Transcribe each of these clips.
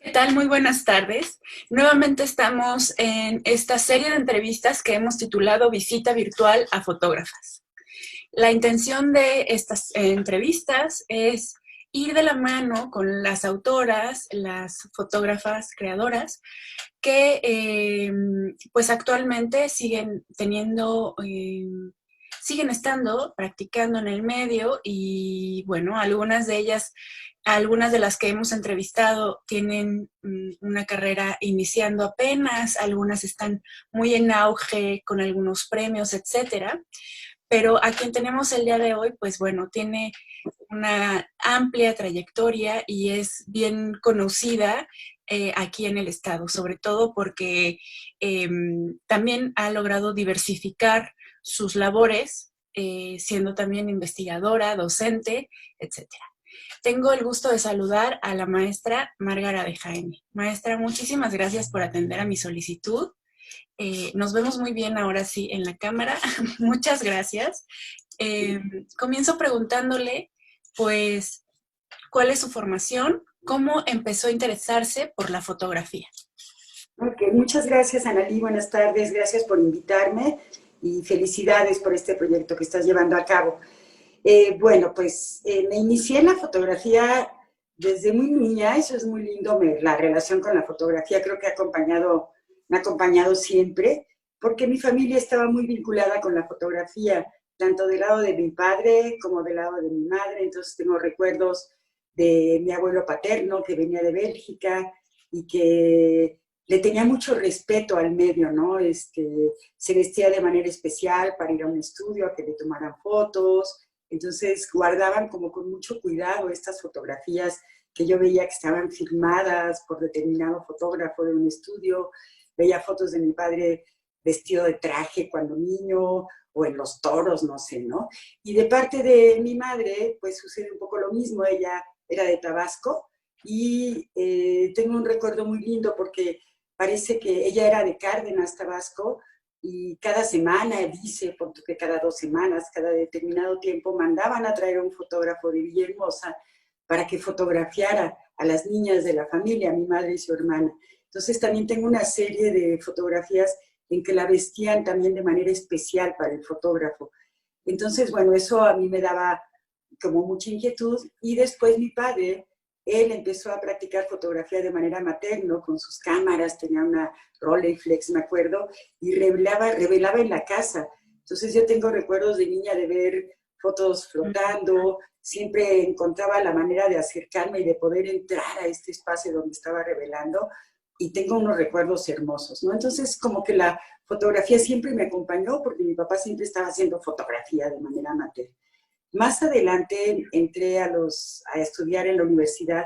¿Qué tal? Muy buenas tardes. Nuevamente estamos en esta serie de entrevistas que hemos titulado Visita virtual a fotógrafas. La intención de estas entrevistas es ir de la mano con las autoras, las fotógrafas creadoras, que pues actualmente siguen estando practicando en el medio y bueno, algunas de las que hemos entrevistado tienen una carrera iniciando apenas, algunas están muy en auge con algunos premios, etcétera. Pero a quien tenemos el día de hoy, pues bueno, tiene una amplia trayectoria y es bien conocida aquí en el estado, sobre todo porque también ha logrado diversificar sus labores, siendo también investigadora, docente, etcétera. Tengo el gusto de saludar a la maestra Márgara de Jaime. Maestra, muchísimas gracias por atender a mi solicitud. Nos vemos muy bien ahora sí en la cámara. Muchas gracias. Eh, Comienzo preguntándole, pues, ¿cuál es su formación? ¿Cómo empezó a interesarse por la fotografía? Ok, muchas gracias, Analí. Buenas tardes. Gracias por invitarme y felicidades por este proyecto que estás llevando a cabo. Me inicié en la fotografía desde muy niña. Eso es muy lindo. La relación con la fotografía creo que me ha acompañado siempre, porque mi familia estaba muy vinculada con la fotografía, tanto del lado de mi padre como del lado de mi madre. Entonces tengo recuerdos de mi abuelo paterno que venía de Bélgica y que le tenía mucho respeto al medio, ¿no? Se vestía de manera especial para ir a un estudio, a que le tomaran fotos. Entonces guardaban como con mucho cuidado estas fotografías que yo veía que estaban firmadas por determinado fotógrafo de un estudio. Veía fotos de mi padre vestido de traje cuando niño, o en los toros, no sé, ¿no? Y de parte de mi madre, pues sucede un poco lo mismo. Ella era de Tabasco y tengo un recuerdo muy lindo porque parece que ella era de Cárdenas, Tabasco, y cada semana, dice, que cada 2 semanas, cada determinado tiempo, mandaban a traer a un fotógrafo de Villahermosa para que fotografiara a las niñas de la familia, a mi madre y su hermana. Entonces también tengo una serie de fotografías en que la vestían también de manera especial para el fotógrafo. Entonces, bueno, eso a mí me daba como mucha inquietud, y después mi padre, él empezó a practicar fotografía de manera amateur, ¿no? Con sus cámaras, tenía una Rolleiflex, me acuerdo, y revelaba en la casa. Entonces yo tengo recuerdos de niña de ver fotos flotando, siempre encontraba la manera de acercarme y de poder entrar a este espacio donde estaba revelando, y tengo unos recuerdos hermosos, ¿no? Entonces como que la fotografía siempre me acompañó porque mi papá siempre estaba haciendo fotografía de manera amateur. Más adelante entré a estudiar en la universidad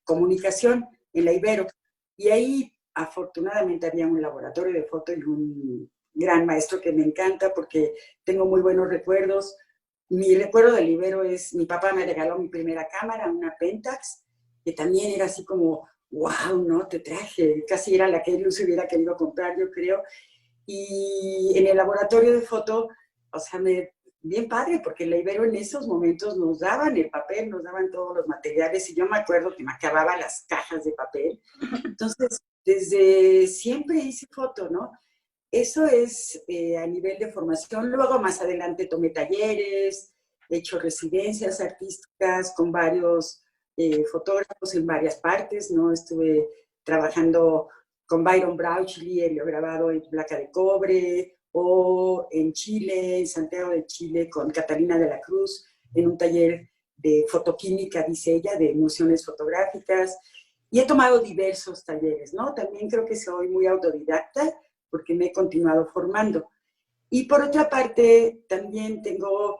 comunicación en la Ibero, y ahí afortunadamente había un laboratorio de foto y un gran maestro que me encanta porque tengo muy buenos recuerdos. Mi recuerdo del Ibero es, mi papá me regaló mi primera cámara, una Pentax, que también era así como, wow, ¿no? Te traje, casi era la que él se hubiera querido comprar, yo creo. Y en el laboratorio de foto, o sea, bien padre, porque la Ibero en esos momentos nos daban el papel, nos daban todos los materiales, y yo me acuerdo que me acababa las cajas de papel. Entonces, desde siempre hice foto, ¿no? Eso es a nivel de formación. Luego, más adelante, tomé talleres, he hecho residencias artísticas con varios fotógrafos en varias partes, ¿no? Estuve trabajando con Byron Brauchli, heliograbado en placa de cobre, o en Chile, en Santiago de Chile, con Catalina de la Cruz, en un taller de fotoquímica, dice ella, de emulsiones fotográficas. Y he tomado diversos talleres, ¿no? También creo que soy muy autodidacta porque me he continuado formando. Y por otra parte, también tengo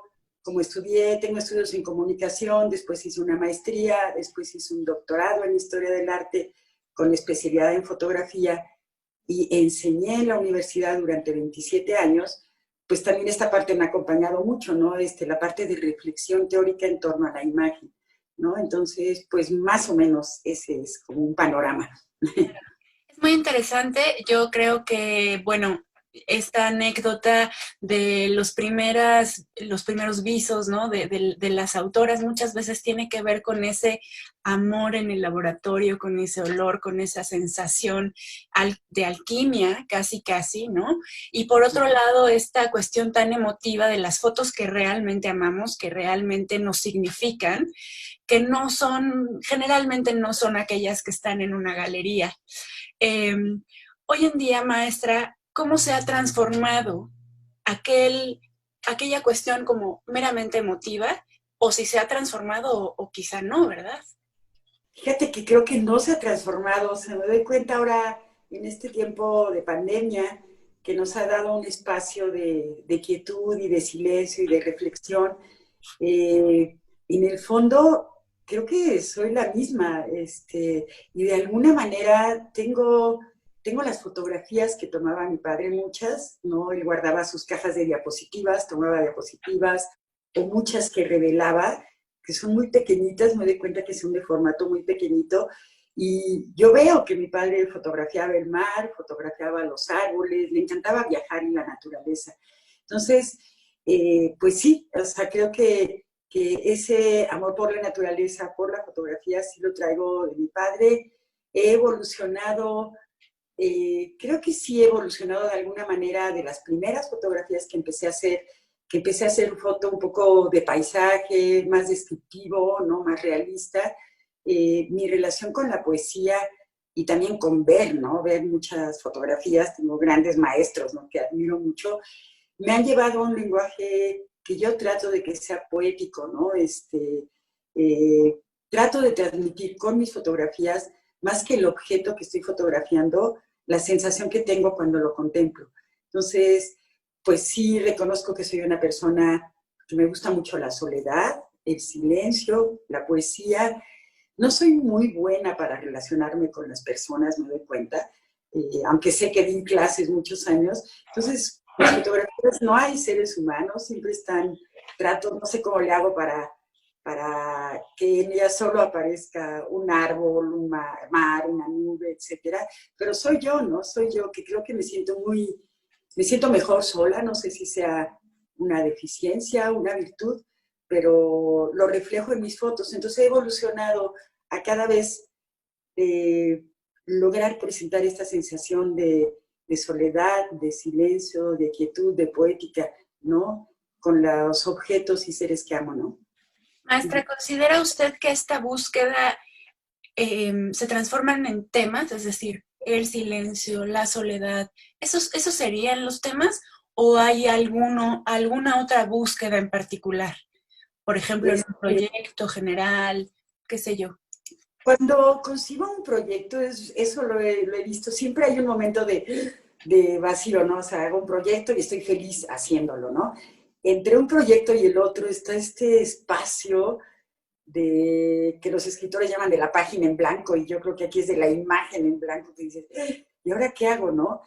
estudios en comunicación, después hice una maestría, después hice un doctorado en historia del arte con especialidad en fotografía, y enseñé en la universidad durante 27 años. Pues también esta parte me ha acompañado mucho, ¿no? La parte de reflexión teórica en torno a la imagen, ¿no? Entonces, pues más o menos ese es como un panorama. Es muy interesante. Yo creo que, bueno, esta anécdota de los primeros visos, ¿no? De las autoras muchas veces tiene que ver con ese amor en el laboratorio, con ese olor, con esa sensación de alquimia, casi, casi, ¿no? Y por otro lado, esta cuestión tan emotiva de las fotos que realmente amamos, que realmente nos significan, que no son, generalmente no son aquellas que están en una galería. Eh, Hoy en día, maestra, ¿cómo se ha transformado aquella cuestión como meramente emotiva? O si se ha transformado o quizá no, ¿verdad? Fíjate que creo que no se ha transformado, o sea, me doy cuenta ahora en este tiempo de pandemia que nos ha dado un espacio de quietud y de silencio y de reflexión. Eh, en el fondo, creo que soy la misma, y de alguna manera tengo las fotografías que tomaba mi padre, muchas, ¿no? Él guardaba sus cajas de diapositivas, tomaba diapositivas, o muchas que revelaba, que son muy pequeñitas, me doy cuenta que son de formato muy pequeñito, y yo veo que mi padre fotografiaba el mar, fotografiaba los árboles, le encantaba viajar en la naturaleza. Entonces, pues sí, o sea, creo que ese amor por la naturaleza, por la fotografía, sí lo traigo de mi padre. He evolucionado, creo que sí he evolucionado de alguna manera de las primeras fotografías que empecé a hacer foto un poco de paisaje, más descriptivo, ¿no? Más realista. Mi relación con la poesía y también con ver, ¿no? Ver muchas fotografías, tengo grandes maestros, ¿no? Que admiro mucho, me han llevado a un lenguaje que yo trato de que sea poético, ¿no? Eh, Trato de transmitir con mis fotografías, más que el objeto que estoy fotografiando, la sensación que tengo cuando lo contemplo. Entonces, pues sí reconozco que soy una persona que me gusta mucho la soledad, el silencio, la poesía. No soy muy buena para relacionarme con las personas, me doy cuenta, aunque sé que di clases muchos años. Entonces, mis fotografías no hay seres humanos, siempre están, trato, no sé cómo le hago para que en ellas solo aparezca un árbol, un mar, una nube, etcétera. Pero soy yo, ¿no? Soy yo que creo que me siento mejor sola, no sé si sea una deficiencia, una virtud, pero lo reflejo en mis fotos. Entonces he evolucionado a cada vez lograr presentar esta sensación de soledad, de silencio, de quietud, de poética, ¿no? Con los objetos y seres que amo, ¿no? Maestra, ¿considera usted que esta búsqueda se transforman en temas? Es decir, el silencio, la soledad, ¿esos serían los temas? ¿O hay alguna otra búsqueda en particular? Por ejemplo, en Pues, un proyecto general, qué sé yo. cuando concibo un proyecto, eso lo he visto, siempre hay un momento de vacío, ¿no? O sea, hago un proyecto y estoy feliz haciéndolo, ¿no? Entre un proyecto y el otro está este espacio de que los escritores llaman de la página en blanco, y yo creo que aquí es de la imagen en blanco, que dices, ¿y ahora qué hago, no?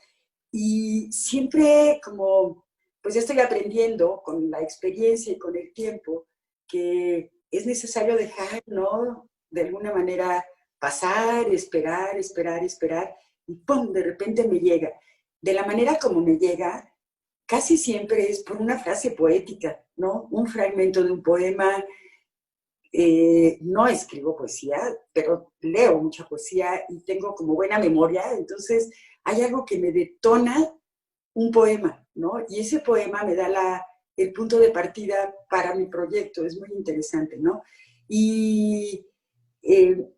Y siempre como, pues ya estoy aprendiendo con la experiencia y con el tiempo que es necesario dejar, ¿no? De alguna manera pasar, esperar, esperar, esperar, y ¡pum! De repente me llega. De la manera como me llega, casi siempre es por una frase poética, ¿no? Un fragmento de un poema. No escribo poesía, pero leo mucha poesía y tengo como buena memoria, entonces hay algo que me detona un poema, ¿no? Y ese poema me da el punto de partida para mi proyecto, es muy interesante, ¿no? Y eh,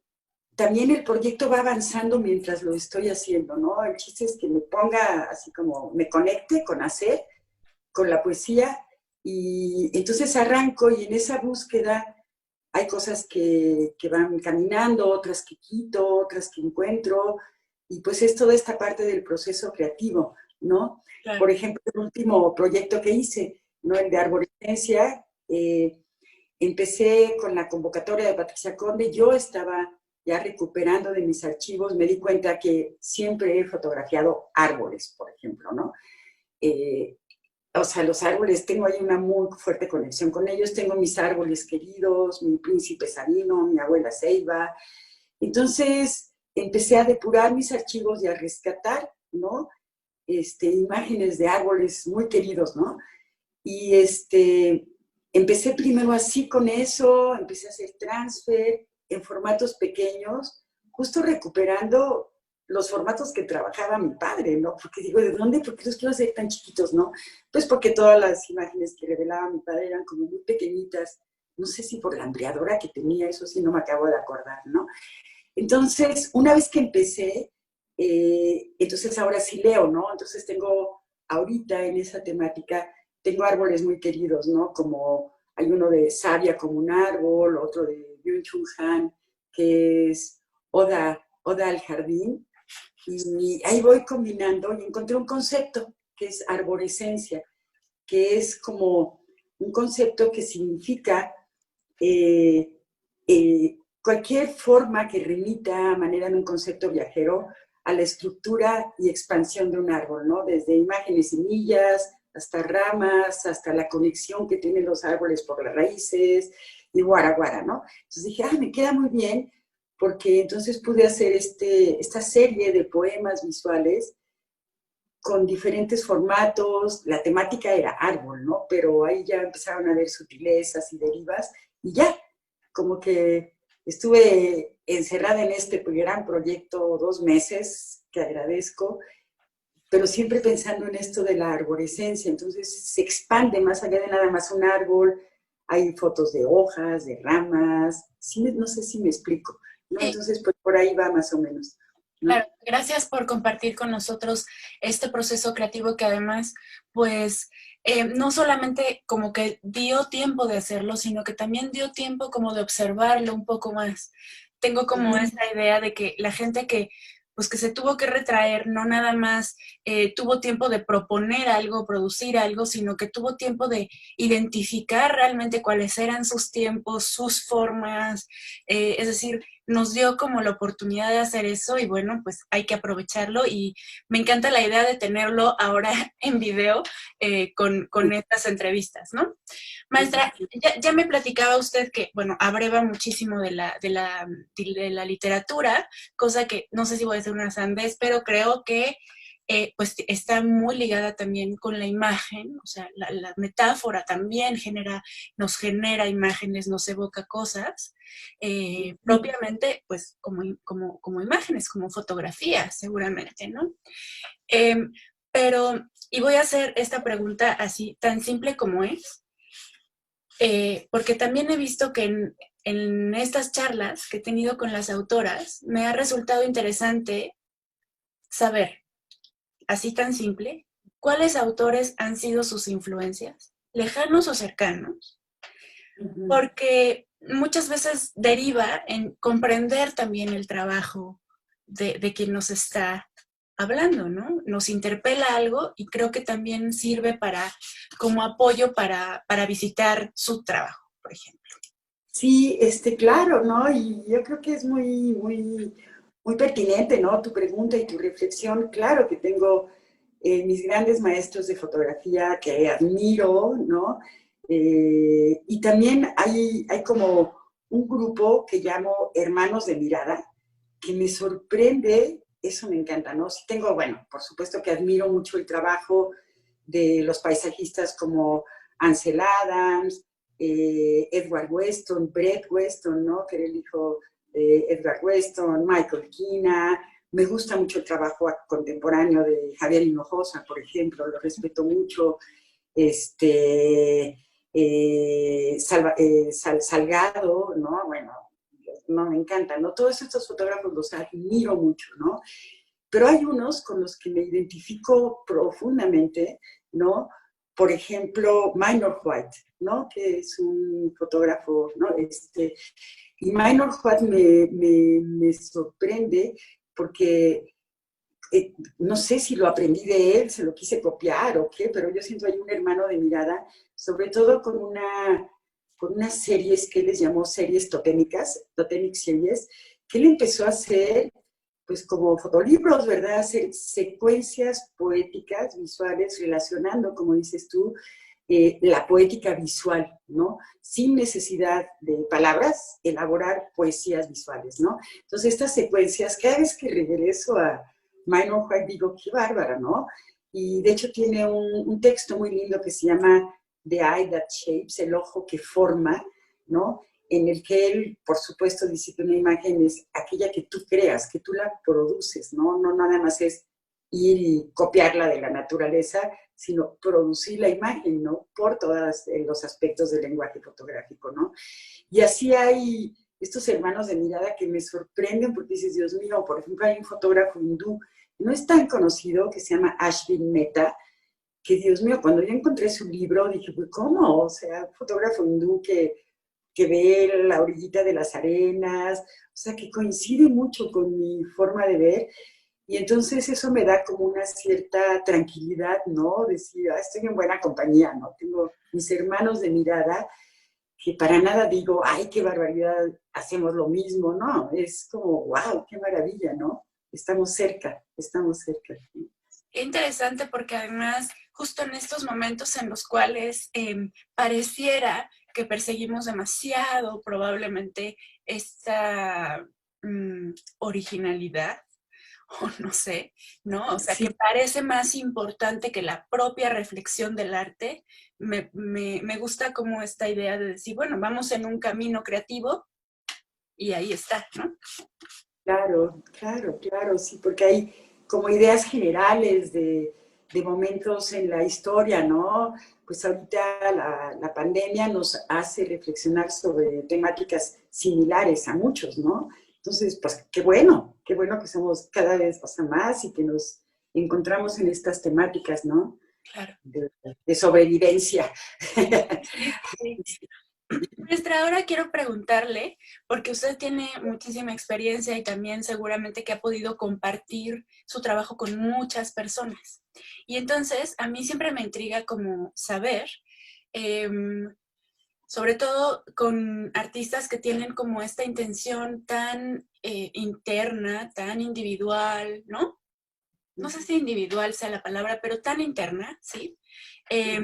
también el proyecto va avanzando mientras lo estoy haciendo, ¿no? El chiste es que me ponga así como, me conecte con hacer, con la poesía, y entonces arranco y en esa búsqueda hay cosas que van caminando, otras que quito, otras que encuentro, y pues es toda esta parte del proceso creativo, ¿no? Claro. Por ejemplo, el último proyecto que hice, ¿no? El de arborescencia, empecé con la convocatoria de Patricia Conde, yo estaba ya recuperando de mis archivos, me di cuenta que siempre he fotografiado árboles, por ejemplo, ¿no? Eh, o sea, los árboles, tengo ahí una muy fuerte conexión con ellos, tengo mis árboles queridos, mi príncipe Sabino, mi abuela Ceiba. Entonces empecé a depurar mis archivos y a rescatar, ¿no? imágenes de árboles muy queridos, ¿no? Y empecé primero así con eso, empecé a hacer transfer en formatos pequeños, justo recuperando los formatos que trabajaba mi padre, ¿no? Porque digo, ¿de dónde? ¿Por qué los quiero hacer tan chiquitos, no? Pues porque todas las imágenes que revelaba mi padre eran como muy pequeñitas. No sé si por la ampliadora que tenía, eso sí no me acabo de acordar, ¿no? Entonces, una vez que empecé, entonces ahora sí leo, ¿no? Entonces tengo ahorita en esa temática, tengo árboles muy queridos, ¿no? Como hay uno de Sabia como un árbol, otro de Byung-Chul Han, que es Oda al jardín, y ahí voy combinando y encontré un concepto que es arborescencia, que es como un concepto que significa eh, cualquier forma que remita a manera de un concepto viajero a la estructura y expansión de un árbol, ¿no? Desde imágenes semillas, hasta ramas, hasta la conexión que tienen los árboles por las raíces, y guara guara, ¿no? Entonces dije, me queda muy bien, porque entonces pude hacer esta serie de poemas visuales con diferentes formatos. La temática era árbol, ¿no? Pero ahí ya empezaron a haber sutilezas y derivas, y ya, como que estuve encerrada en este gran proyecto 2 meses, que agradezco, pero siempre pensando en esto de la arborescencia. Entonces se expande más allá de nada más un árbol, hay fotos de hojas, de ramas, sí, no sé si me explico, ¿no? Sí. Entonces, pues por ahí va más o menos, ¿no? Claro, gracias por compartir con nosotros este proceso creativo que además, pues, no solamente como que dio tiempo de hacerlo, sino que también dio tiempo como de observarlo un poco más. Tengo como esta idea de que la gente que, pues, que se tuvo que retraer, no nada más tuvo tiempo de proponer algo, producir algo, sino que tuvo tiempo de identificar realmente cuáles eran sus tiempos, sus formas, es decir, nos dio como la oportunidad de hacer eso y bueno, pues hay que aprovecharlo y me encanta la idea de tenerlo ahora en video con estas entrevistas, ¿no? Maestra, ya me platicaba usted que, bueno, abreva muchísimo de la literatura, cosa que no sé si voy a hacer una sandez, pero creo que pues está muy ligada también con la imagen, o sea, la metáfora también nos genera imágenes, nos evoca cosas, propiamente pues como imágenes, como fotografías seguramente, ¿no? Eh, pero, y voy a hacer esta pregunta así, tan simple como es, porque también he visto que en estas charlas que he tenido con las autoras, me ha resultado interesante saber, así tan simple, cuáles autores han sido sus influencias, lejanos o cercanos, porque muchas veces deriva en comprender también el trabajo de quien nos está hablando, ¿no? Nos interpela algo y creo que también sirve como apoyo para visitar su trabajo, por ejemplo. Sí, claro, ¿no? Y yo creo que es muy, muy, muy pertinente, ¿no? Tu pregunta y tu reflexión. Claro que tengo mis grandes maestros de fotografía que admiro, ¿no? Y también hay como un grupo que llamo Hermanos de Mirada, que me sorprende, eso me encanta, ¿no? Sí tengo, bueno, por supuesto que admiro mucho el trabajo de los paisajistas como Ansel Adams, Edward Weston, Brett Weston, ¿no? Que era el hijo de Edward Weston, Michael Kina. Me gusta mucho el trabajo contemporáneo de Javier Hinojosa, por ejemplo, lo respeto mucho. Salgado, ¿no? Bueno, no me encanta, ¿no? Todos estos fotógrafos los admiro mucho, ¿no? Pero hay unos con los que me identifico profundamente, ¿no? Por ejemplo, Minor White, ¿no? Que es un fotógrafo, ¿no? Y Minor White me sorprende porque no sé si lo aprendí de él, se lo quise copiar o qué, pero yo siento ahí un hermano de mirada, sobre todo con unas series que él les llamó series totémicas, totemic series, que él empezó a hacer pues como fotolibros, ¿verdad? Hacer secuencias poéticas, visuales, relacionando, como dices tú, la poética visual, ¿no? Sin necesidad de palabras, elaborar poesías visuales, ¿no? Entonces estas secuencias, cada vez que regreso a Minor White digo, qué bárbara, ¿no? y de hecho tiene un texto muy lindo que se llama The Eye That Shapes, el ojo que forma, ¿no? En el que él, por supuesto, dice que una imagen es aquella que tú creas, que tú la produces, ¿no? No nada más es ir y copiarla de la naturaleza, sino producir la imagen, ¿no? Por todos los aspectos del lenguaje fotográfico, ¿no? Y así hay estos hermanos de mirada que me sorprenden porque dices, Dios mío, por ejemplo, hay un fotógrafo hindú, no es tan conocido, que se llama Ashwin Mehta, que Dios mío, cuando yo encontré su libro, dije, pues, ¿cómo? O sea, un fotógrafo hindú que ve la orillita de las arenas, o sea, que coincide mucho con mi forma de ver, y entonces eso me da como una cierta tranquilidad, ¿no? Decir, ah, estoy en buena compañía, ¿no? Tengo mis hermanos de mirada, que para nada digo, ay, qué barbaridad, hacemos lo mismo, ¿no? Es como, wow, qué maravilla, ¿no? Estamos cerca. ¿Sí? Qué interesante porque además justo en estos momentos en los cuales pareciera que perseguimos demasiado probablemente esta originalidad, o no sé, ¿no? O sea, Sí, que parece más importante que la propia reflexión del arte. Me gusta como esta idea de decir, bueno, vamos en un camino creativo y ahí está, ¿no? claro, claro, claro, sí, porque hay como ideas generales de momentos en la historia, ¿no? Pues ahorita la pandemia nos hace reflexionar sobre temáticas similares a muchos, ¿no? Entonces, pues qué bueno que somos cada vez, o sea, más y que nos encontramos en estas temáticas, ¿no? Claro. De sobrevivencia. Sí, sí. Maestra, ahora quiero preguntarle, porque usted tiene muchísima experiencia y también seguramente que ha podido compartir su trabajo con muchas personas. Y entonces, a mí siempre me intriga como saber, eh, sobre todo con artistas que tienen como esta intención tan interna, tan individual, ¿no? No sé si individual sea la palabra, pero tan interna, ¿sí? Eh,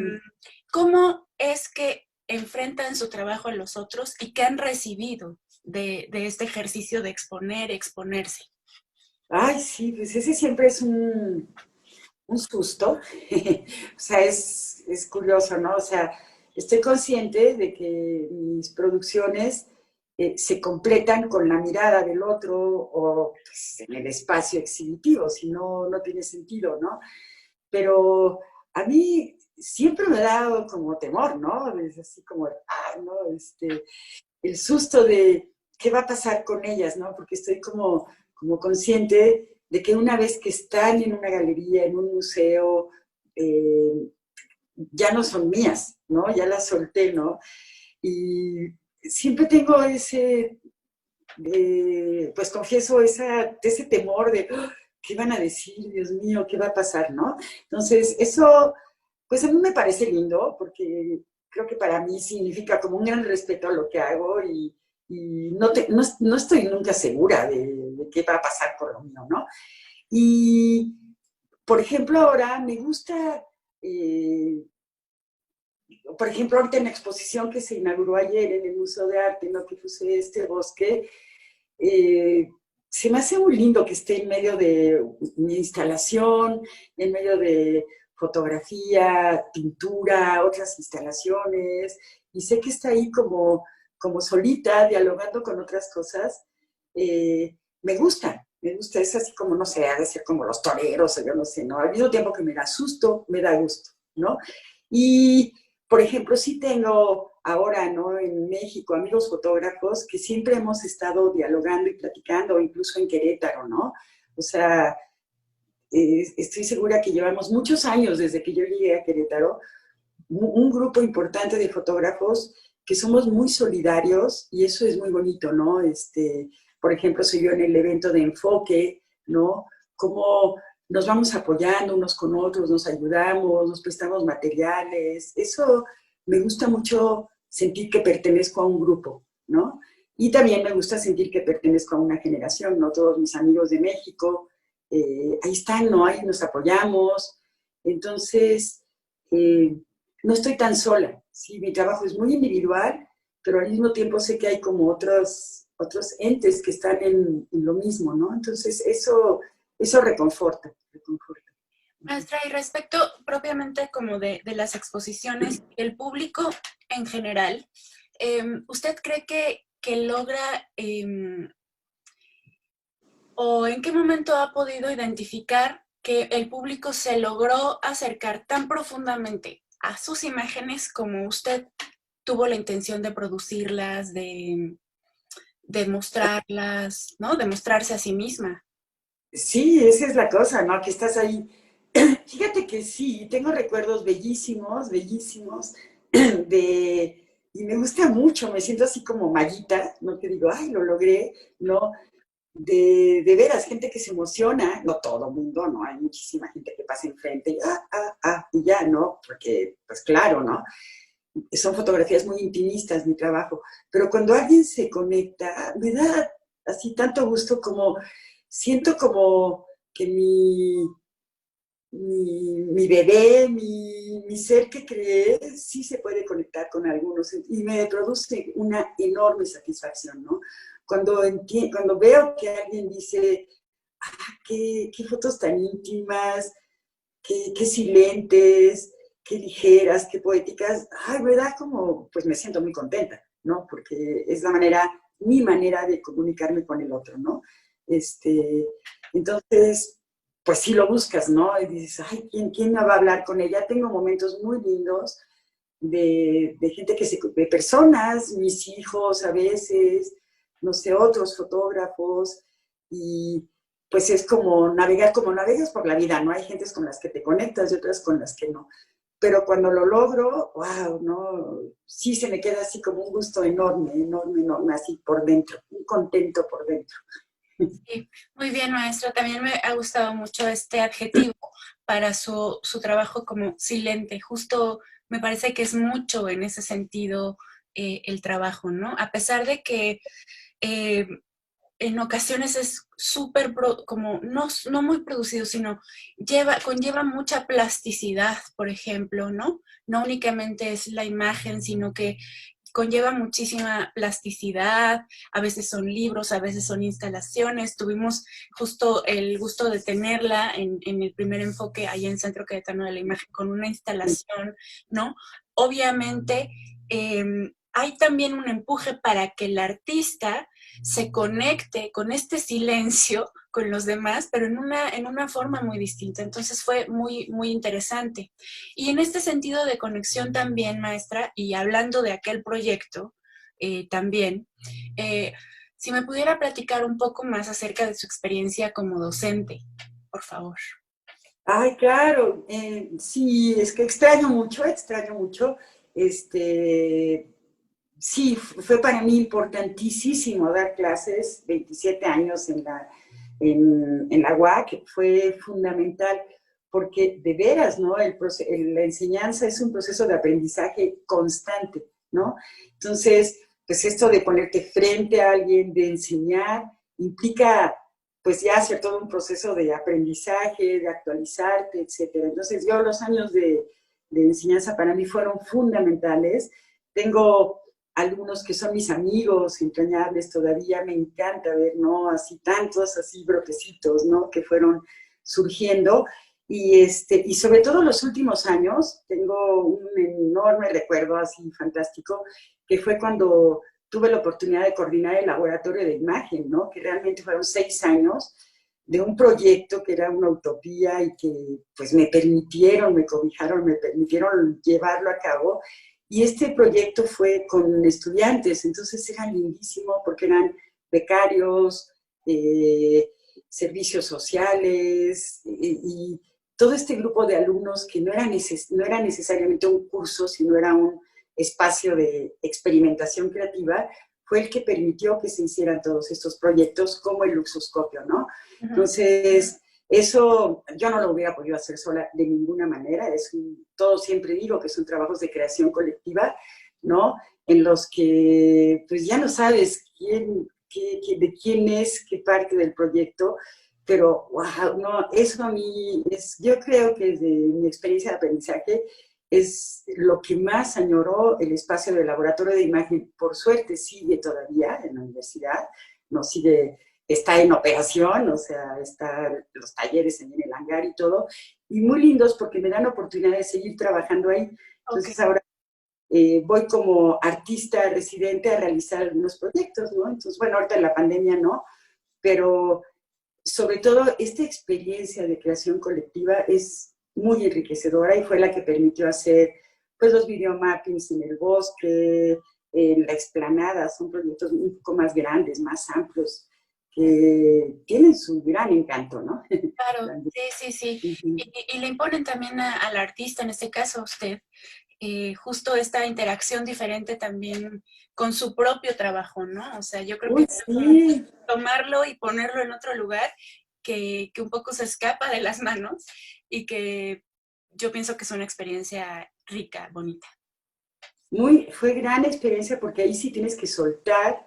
¿Cómo es que enfrentan su trabajo a los otros y qué han recibido de este ejercicio de exponer, exponerse? Ay, sí, pues ese siempre es un susto. O sea, es curioso, ¿no? O sea, estoy consciente de que mis producciones se completan con la mirada del otro o pues, en el espacio exhibitivo, si no, no tiene sentido, ¿no? Pero a mí siempre me ha dado como temor, ¿no? Es así como, ¿no? El susto de qué va a pasar con ellas, ¿no? Porque estoy como consciente de que una vez que están en una galería, en un museo, eh, ya no son mías, ¿no? Ya las solté, ¿no? Y siempre tengo pues confieso, ese temor de, "Oh, ¿qué van a decir? Dios mío, ¿qué va a pasar, no? Entonces, eso, pues a mí me parece lindo, porque creo que para mí significa como un gran respeto a lo que hago y no estoy nunca segura de qué va a pasar por lo mío, ¿no? Y, por ejemplo, ahora me gusta, eh, por ejemplo, ahorita en la exposición que se inauguró ayer en el Museo de Arte, ¿no? Que puse este bosque, eh, se me hace muy lindo que esté en medio de mi instalación, en medio de fotografía, pintura, otras instalaciones, y sé que está ahí como solita, dialogando con otras cosas. Me gusta, es así como, no sé, ha de ser como los toreros, o yo no sé, ¿no? Al mismo tiempo que me da susto, me da gusto, ¿no? Y, por ejemplo, sí tengo ahora, ¿no? En México, amigos fotógrafos que siempre hemos estado dialogando y platicando, incluso en Querétaro, ¿no? O sea, estoy segura que llevamos muchos años desde que yo llegué a Querétaro, un grupo importante de fotógrafos que somos muy solidarios y eso es muy bonito, ¿no? Por ejemplo, se vio en el evento de Enfoque, ¿no? Cómo nos vamos apoyando unos con otros, nos ayudamos, nos prestamos materiales. Eso me gusta mucho sentir que pertenezco a un grupo, ¿no? Y también me gusta sentir que pertenezco a una generación, ¿no? Todos mis amigos de México, ahí están, ¿no? Ahí nos apoyamos. Entonces, no estoy tan sola, ¿sí? Mi trabajo es muy individual, pero al mismo tiempo sé que hay como otros entes que están en lo mismo, ¿no? Entonces, eso reconforta, reconforta. Maestra, y respecto propiamente como de las exposiciones, el público en general, ¿usted cree que logra o en qué momento ha podido identificar que el público se logró acercar tan profundamente a sus imágenes como usted tuvo la intención de producirlas, de mostrarlas, ¿no? De mostrarse a sí misma? Sí, esa es la cosa, ¿no? Que estás ahí. Fíjate que sí, tengo recuerdos bellísimos, bellísimos, y me gusta mucho, me siento así como maguita, no te digo, ay, lo logré, no, de veras, gente que se emociona, no todo el mundo, ¿no? Hay muchísima gente que pasa enfrente y, y ya, ¿no? Porque, pues claro, ¿no? Son fotografías muy intimistas, mi trabajo, pero cuando alguien se conecta, me da así tanto gusto como, siento como que mi bebé, mi ser que creé, sí se puede conectar con algunos y me produce una enorme satisfacción, ¿no? Cuando veo que alguien dice, qué fotos tan íntimas, qué silentes, qué ligeras, qué poéticas, ay, me da como, pues me siento muy contenta, ¿no? Porque es mi manera de comunicarme con el otro, ¿no? Este, entonces, pues sí lo buscas, ¿no? Y dices, ay, ¿quién me va a hablar con ella? Tengo momentos muy lindos de gente de personas, mis hijos a veces, no sé, otros fotógrafos, y pues es como navegas por la vida, ¿no? Hay gentes con las que te conectas y otras con las que no. Pero cuando lo logro, wow, ¿no? Sí se me queda así como un gusto enorme, enorme, enorme, así por dentro, un contento por dentro. Sí, muy bien, maestra. También me ha gustado mucho este adjetivo para su trabajo como silente. Justo me parece que es mucho en ese sentido el trabajo, ¿no? A pesar de que eh, en ocasiones es súper, como no muy producido, sino conlleva mucha plasticidad, por ejemplo, ¿no? No únicamente es la imagen, sino que conlleva muchísima plasticidad, a veces son libros, a veces son instalaciones. Tuvimos justo el gusto de tenerla en el primer enfoque ahí en Centro Cayetano de la Imagen con una instalación, ¿no? Obviamente eh, hay también un empuje para que el artista se conecte con este silencio con los demás, pero en una forma muy distinta. Entonces fue muy, muy interesante. Y en este sentido de conexión también, maestra, y hablando de aquel proyecto también, eh, si me pudiera platicar un poco más acerca de su experiencia como docente, por favor. Ay, claro, sí, es que extraño mucho, este, sí, fue para mí importantísimo dar clases, 27 años en la UAC, fue fundamental, porque de veras, ¿no? La enseñanza es un proceso de aprendizaje constante, ¿no? Entonces, pues esto de ponerte frente a alguien, de enseñar, implica pues ya hacer todo un proceso de aprendizaje, de actualizarte, etcétera. Entonces yo los años de enseñanza para mí fueron fundamentales. Tengo algunos que son mis amigos entrañables todavía, me encanta ver, ¿no? Así tantos, así brotecitos, ¿no? Que fueron surgiendo. Y sobre todo los últimos años, tengo un enorme recuerdo así fantástico, que fue cuando tuve la oportunidad de coordinar el laboratorio de imagen, ¿no? Que realmente fueron 6 años de un proyecto que era una utopía y que pues me cobijaron, me permitieron llevarlo a cabo. Y este proyecto fue con estudiantes, entonces era lindísimo porque eran becarios, servicios sociales y todo este grupo de alumnos que no era necesariamente un curso, sino era un espacio de experimentación creativa, fue el que permitió que se hicieran todos estos proyectos como el Luxoscopio, ¿no? Entonces, eso yo no lo hubiera podido hacer sola de ninguna manera. Todo siempre digo que son trabajos de creación colectiva, ¿no? En los que pues ya no sabes de quién es qué parte del proyecto, pero wow, no, eso a mí yo creo que desde mi experiencia de aprendizaje es lo que más añoró el espacio del laboratorio de imagen. Por suerte sigue todavía en la universidad, no sigue está en operación, o sea, están los talleres en el hangar y todo, y muy lindos porque me dan oportunidad de seguir trabajando ahí. Ok. Entonces ahora voy como artista residente a realizar algunos proyectos, ¿no? Entonces, bueno, ahorita en la pandemia no, pero sobre todo esta experiencia de creación colectiva es muy enriquecedora y fue la que permitió hacer pues los videomappings en el bosque, en la explanada, son proyectos un poco más grandes, más amplios, que tienen su gran encanto, ¿no? Claro, sí, sí, sí. Y le imponen también al artista, en este caso a usted, justo esta interacción diferente también con su propio trabajo, ¿no? O sea, yo creo que Uy, es como sí, tomarlo y ponerlo en otro lugar que un poco se escapa de las manos y que yo pienso que es una experiencia rica, bonita. fue gran experiencia porque ahí sí tienes que soltar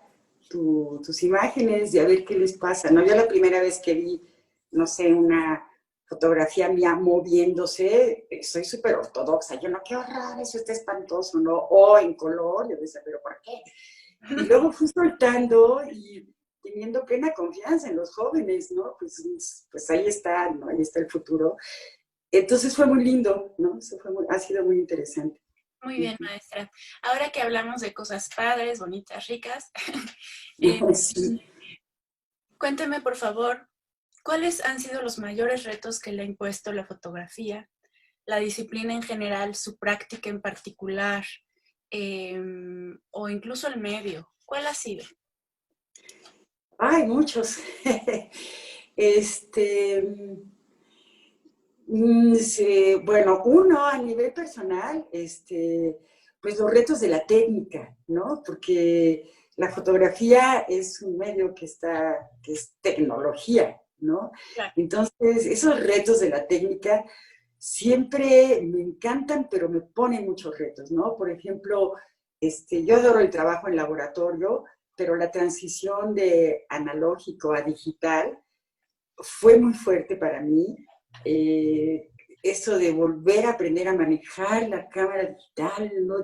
tus imágenes y a ver qué les pasa, ¿no? Yo la primera vez que vi, no sé, una fotografía mía moviéndose, soy súper ortodoxa, yo no, qué horror, eso está espantoso, ¿no? O en color, yo decía, pero ¿por qué? Y luego fui soltando y teniendo plena confianza en los jóvenes, ¿no? Pues ahí está, ¿no? Ahí está el futuro. Entonces fue muy lindo, ¿no? Eso ha sido muy interesante. Muy bien, maestra. Ahora que hablamos de cosas padres, bonitas, ricas, eh, Sí. cuénteme, por favor, ¿cuáles han sido los mayores retos que le ha impuesto la fotografía, la disciplina en general, su práctica en particular, o incluso el medio? ¿Cuál ha sido? Hay muchos. Este, sí, bueno, uno a nivel personal, pues los retos de la técnica, ¿no? Porque la fotografía es un medio que es tecnología, ¿no? Claro. Entonces, esos retos de la técnica siempre me encantan, pero me ponen muchos retos, ¿no? Por ejemplo, yo adoro el trabajo en laboratorio, pero la transición de analógico a digital fue muy fuerte para mí. Eh, Eso de volver a aprender a manejar la cámara digital, ¿no?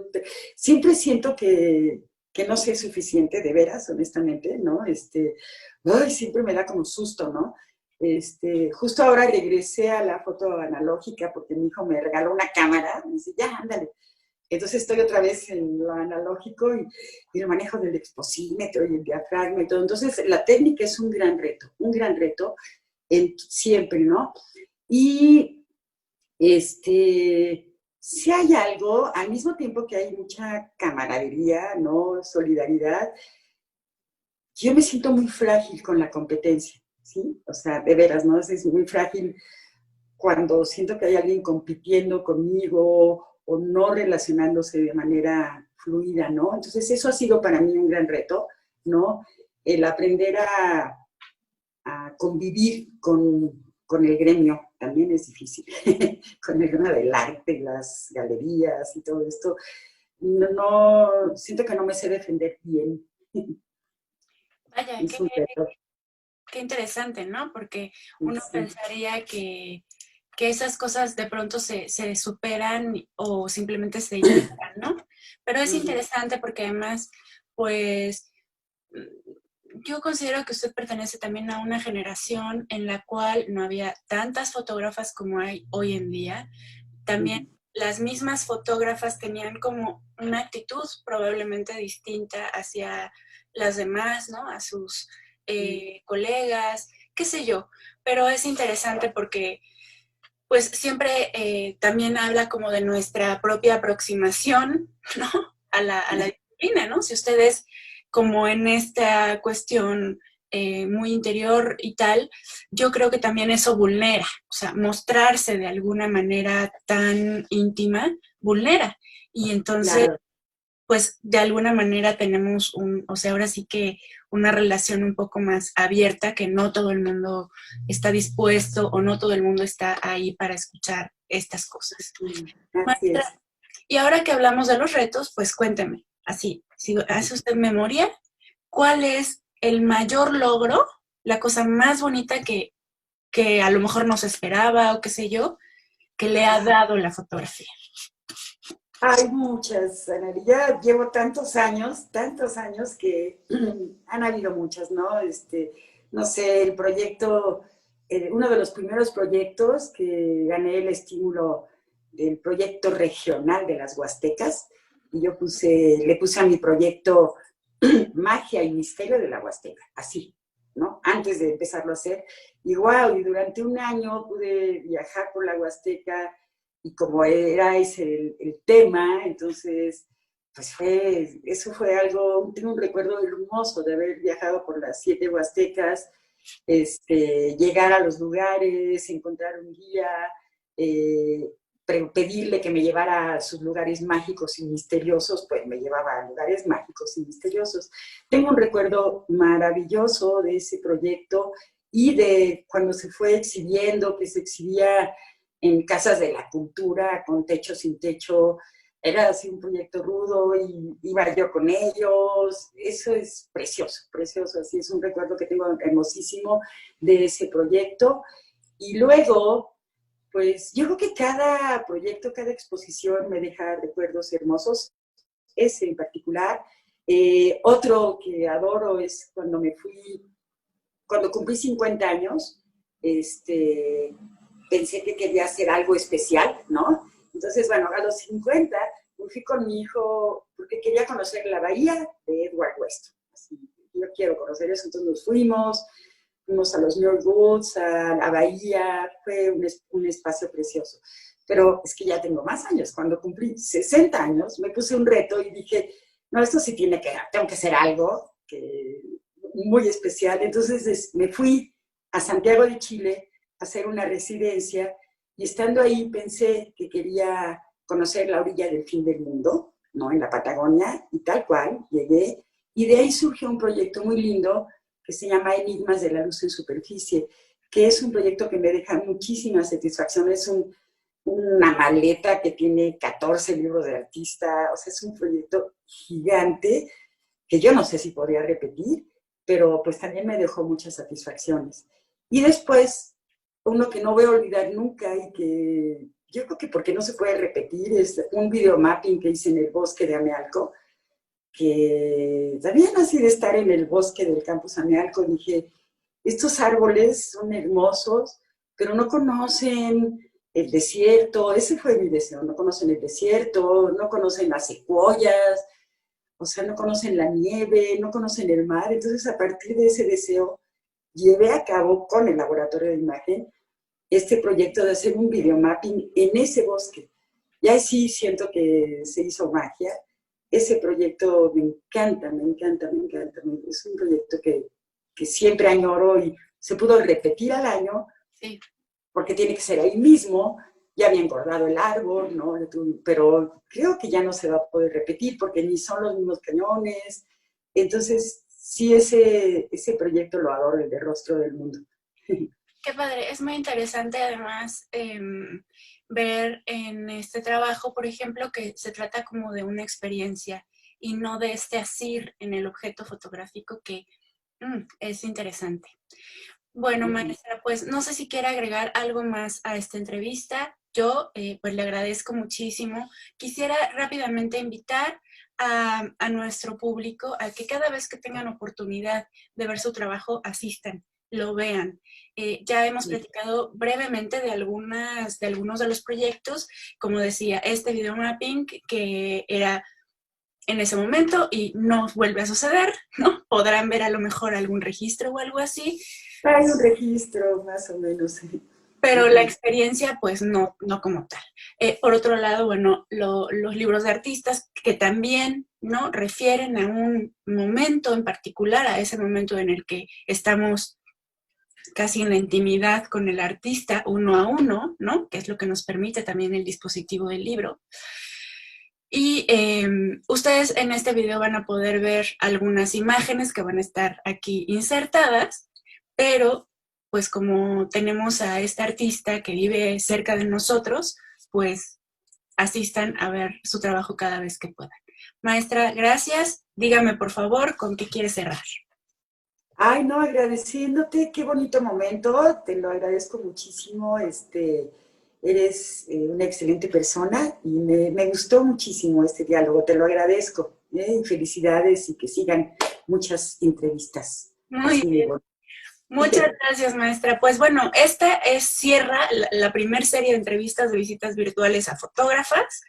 Siempre siento que no sé suficiente, de veras, honestamente, ¿no? Ay, siempre me da como susto, ¿no? Justo ahora regresé a la foto analógica porque mi hijo me regaló una cámara, me dice, ya, ándale. Entonces estoy otra vez en lo analógico y el manejo del exposímetro y el diafragma y todo. Entonces la técnica es un gran reto siempre, ¿no? Y si hay algo, al mismo tiempo que hay mucha camaradería, ¿no? Solidaridad, yo me siento muy frágil con la competencia, ¿sí? O sea, de veras, ¿no? Es muy frágil cuando siento que hay alguien compitiendo conmigo o no relacionándose de manera fluida, ¿no? Entonces eso ha sido para mí un gran reto, ¿no? El aprender a convivir con el gremio también es difícil, con el gremio del arte, las galerías y todo esto. Siento que no me sé defender bien. Vaya, Es un reto. qué interesante, ¿no? Porque uno Sí. pensaría que esas cosas de pronto se superan o simplemente se ignoran, ¿no? Pero es Ujú. interesante porque además, pues, yo considero que usted pertenece también a una generación en la cual no había tantas fotógrafas como hay hoy en día. También Ujú. las mismas fotógrafas tenían como una actitud probablemente distinta hacia las demás, ¿no? A sus colegas, qué sé yo. Pero es interesante porque pues siempre también habla como de nuestra propia aproximación, ¿no? A la disciplina, ¿no? Si ustedes como en esta cuestión muy interior y tal, yo creo que también eso vulnera, o sea, mostrarse de alguna manera tan íntima vulnera. Y entonces Claro, pues de alguna manera tenemos o sea, ahora sí que una relación un poco más abierta que no todo el mundo está dispuesto o no todo el mundo está ahí para escuchar estas cosas. así Maestra, es. y ahora que hablamos de los retos, pues cuénteme, así, si hace usted memoria, ¿cuál es el mayor logro, la cosa más bonita que a lo mejor no se esperaba o qué sé yo, que le ha dado la fotografía? Hay muchas, Ana. Ya llevo tantos años que han habido muchas, ¿no? no sé, el proyecto, uno de los primeros proyectos que gané el estímulo del proyecto regional de las Huastecas, y yo le puse a mi proyecto Magia y Misterio de la Huasteca, así, ¿no? Antes de empezarlo a hacer. Y wow, y durante un año pude viajar por la Huasteca, y como era ese el tema, entonces pues eso fue algo, tengo un recuerdo hermoso de haber viajado por las 7 Huastecas, llegar a los lugares, encontrar un guía, eh, pedirle que me llevara a sus lugares mágicos y misteriosos, pues me llevaba a lugares mágicos y misteriosos. Tengo un recuerdo maravilloso de ese proyecto y de cuando se fue exhibiendo, que se exhibía en casas de la cultura, con techo, sin techo. Era así un proyecto rudo y iba yo con ellos. Eso es precioso, precioso. Así es un recuerdo que tengo hermosísimo de ese proyecto. Y luego, pues yo creo que cada proyecto, cada exposición me deja recuerdos hermosos, ese en particular. Otro que adoro es cuando cumplí 50 años, pensé que quería hacer algo especial, ¿no? Entonces, bueno, a los 50 me fui con mi hijo porque quería conocer la bahía de Edward West. Así, yo quiero conocer eso, entonces nos fuimos a los Muir Woods, a la bahía, fue un espacio precioso. Pero es que ya tengo más años. Cuando cumplí 60 años, me puse un reto y dije, no, esto sí tengo que hacer algo muy especial. Entonces me fui a Santiago de Chile a hacer una residencia y estando ahí pensé que quería conocer la orilla del fin del mundo, ¿no? En la Patagonia, y tal cual, llegué. Y de ahí surgió un proyecto muy lindo que se llama Enigmas de la Luz en Superficie, que es un proyecto que me deja muchísima satisfacción. Es una maleta que tiene 14 libros de artista, o sea, es un proyecto gigante que yo no sé si podría repetir, pero pues también me dejó muchas satisfacciones. Y después, uno que no voy a olvidar nunca y que yo creo que porque no se puede repetir, es un videomapping que hice en el bosque de Amealco, que también así de estar en el bosque del campus Amealco, dije, estos árboles son hermosos, pero no conocen el desierto, ese fue mi deseo, no conocen el desierto, no conocen las secuoyas, o sea, no conocen la nieve, no conocen el mar. Entonces, a partir de ese deseo, llevé a cabo con el laboratorio de imagen este proyecto de hacer un videomapping en ese bosque. Y ahí sí siento que se hizo magia. Ese proyecto me encanta, me encanta, me encanta. Es un proyecto que siempre añoro y se pudo repetir al año, sí, porque tiene que ser ahí mismo. Ya había engordado el árbol, ¿no? Pero creo que ya no se va a poder repetir porque ni son los mismos cañones. Entonces, sí, ese proyecto lo adoro, el de Rostro del Mundo. Qué padre, es muy interesante además ver en este trabajo, por ejemplo, que se trata como de una experiencia y no de este asir en el objeto fotográfico que es interesante. Bueno, maestra, pues no sé si quiere agregar algo más a esta entrevista. Yo pues le agradezco muchísimo. Quisiera rápidamente invitar a nuestro público a que cada vez que tengan oportunidad de ver su trabajo, asistan, lo vean. Ya hemos platicado brevemente de algunos de los proyectos, como decía, este videomapping que era en ese momento y no vuelve a suceder, ¿no? Podrán ver a lo mejor algún registro o algo así. Hay un registro, más o menos. Pero la experiencia, pues no como tal. Por otro lado, bueno, los libros de artistas que también, ¿no? Refieren a un momento en particular, a ese momento en el que estamos casi en la intimidad con el artista, uno a uno, ¿no? Que es lo que nos permite también el dispositivo del libro. Y ustedes en este video van a poder ver algunas imágenes que van a estar aquí insertadas, pero pues como tenemos a esta artista que vive cerca de nosotros, pues asistan a ver su trabajo cada vez que puedan. Maestra, gracias. Dígame, por favor, ¿con qué quiere cerrar? Ay, no, agradeciéndote, qué bonito momento, te lo agradezco muchísimo, eres una excelente persona y me gustó muchísimo este diálogo, te lo agradezco, y felicidades y que sigan muchas entrevistas. Muy bien. Muchas gracias, maestra. Pues bueno, cierra la primera serie de entrevistas de visitas virtuales a fotógrafas.